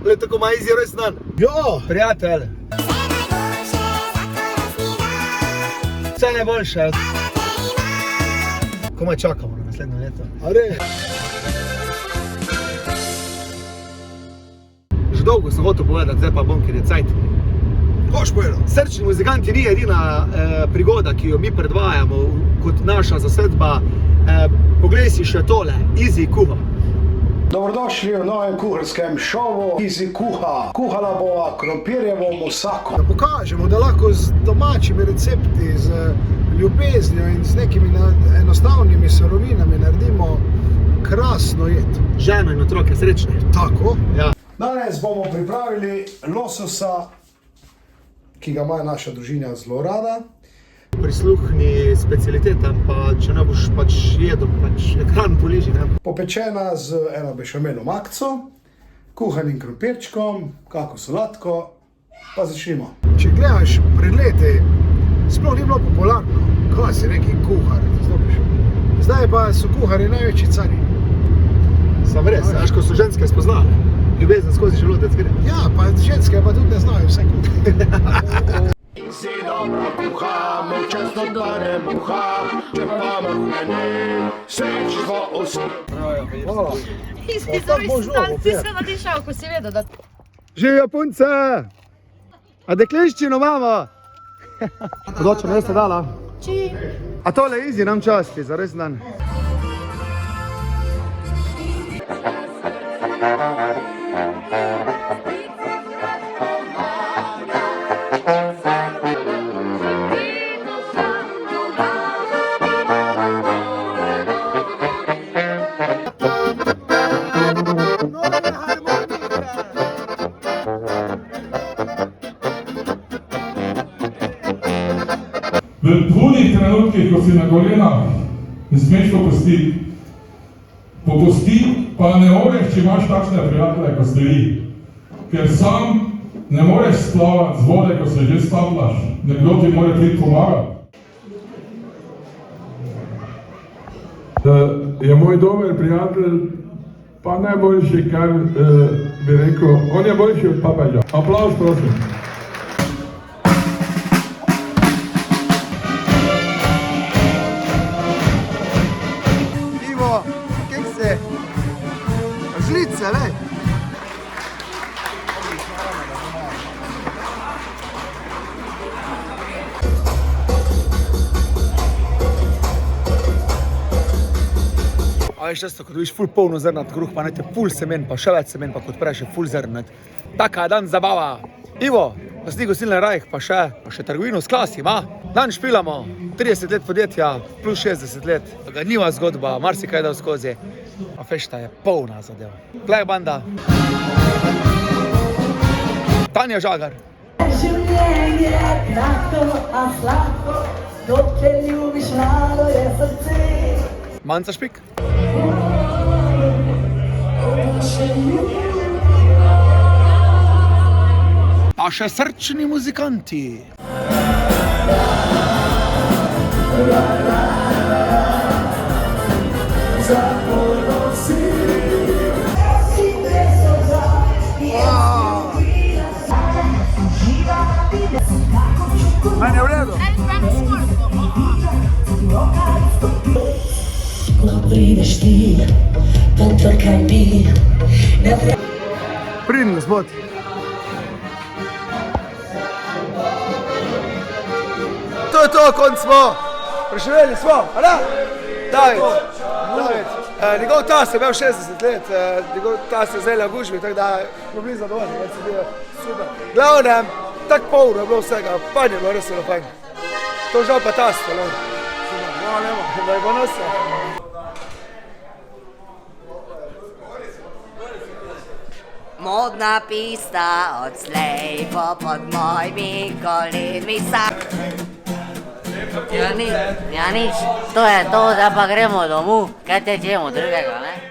Le tako ima izi rojstnan. Jo! Prijatelj. Vse najboljše. Komaj čakamo na naslednjo leto. Ale. Že dolgo sem hotel povedati, zdaj pa bom, ker je cajt. Boš povedal. Srčni muzikanti ni edina prigoda, ki jo mi predvajamo kot naša zasedba. Poglej si še tole, Easy kuha. Dobrodošli v novem kuharskem šovu Easy kuha. Kuhala bova krompirjevo musako. Da pokažemo, da lahko z domačimi recepti, z ljubeznjo in z nekimi enostavnimi surovinami naredimo krasno jed. Ženo in otroke srečne. Tako. Ja. Danes bomo pripravili lososa, ki ga ima naša družina zelo rada. Prisluhni specialitetam, pa če ne boš pač jedel, pač ekran poliži. Popečena z eno bešamelo makco, kuhanim krompirčkom, kako solatko, pa začnimo. Če gledaš pred leti, sploh ni bilo popularno, kaj si neki kuhar, zdaj pa so kuhari največji cari. Sam res, až ko so ženske spoznale, ljubezen skozi želodec gre. Ja, pa ženske pa tudi ne znajo vse kuhati. Si dobro kuhamo, často dane muha, če pa mrhne, srečno osi. Hvala. Ti si na tišal, ko si vedel, da... Živijo punce! A dekliščino imamo? Podočo, ne ste dala? A tole Easy nam časti, za res dan. V trudnih trenutkih, ko si na kolenah, ne smeš popustiti. Popustiti pa ne moreš, če imaš takšne prijatelje, kot ste vi. Ker sam ne moreš splavati z vode, ko se že staplaš. Nekdo ti mora priti pomagati. Je moj dober prijatelj, pa najboljši, kar bi rekel, on je boljši od papeža. Aplauz, prosim. Žlice, lej! A veš često, ko dobiš ful polno zrnat kruh, pa najte ful semen, pa še več semen, pa kot prej še ful zrnat. Taka je dan zabava. Ivo, lastnik gostilne Rajh, pa še trgovino s klasi, ma? Dan špilamo, 30 let podjetja, plus 60 let. Ganljiva zgodba, marsikaj dal skozi. A fešta je polna zadeva. Pleh banda. Tanja Žagar. Življenje je kratko, a sladko, dokler ljubiš malo je srce. Manca Špik. Pa še srčni muzikanti. Meni je v redu. Prideš ti, potrkaj mi. Pridem, gospod. To je to, konc smo. Preživeli smo, a da? David. Njegov tas je imel 60 let, njegov tas je zdaj v gužbi, tako da smo bili zadovoljni, da se bil super. Glavnem, tako polno je bilo vsega, fajn je bilo, res je bilo fajn. To žal pa tas, super, hvala lepo, da je ponosno. Modna pista odslej bo pod mojimi kolenmi sak. Ja nič, to je to, da pa gremo domov, kaj tečemo drugega, ne?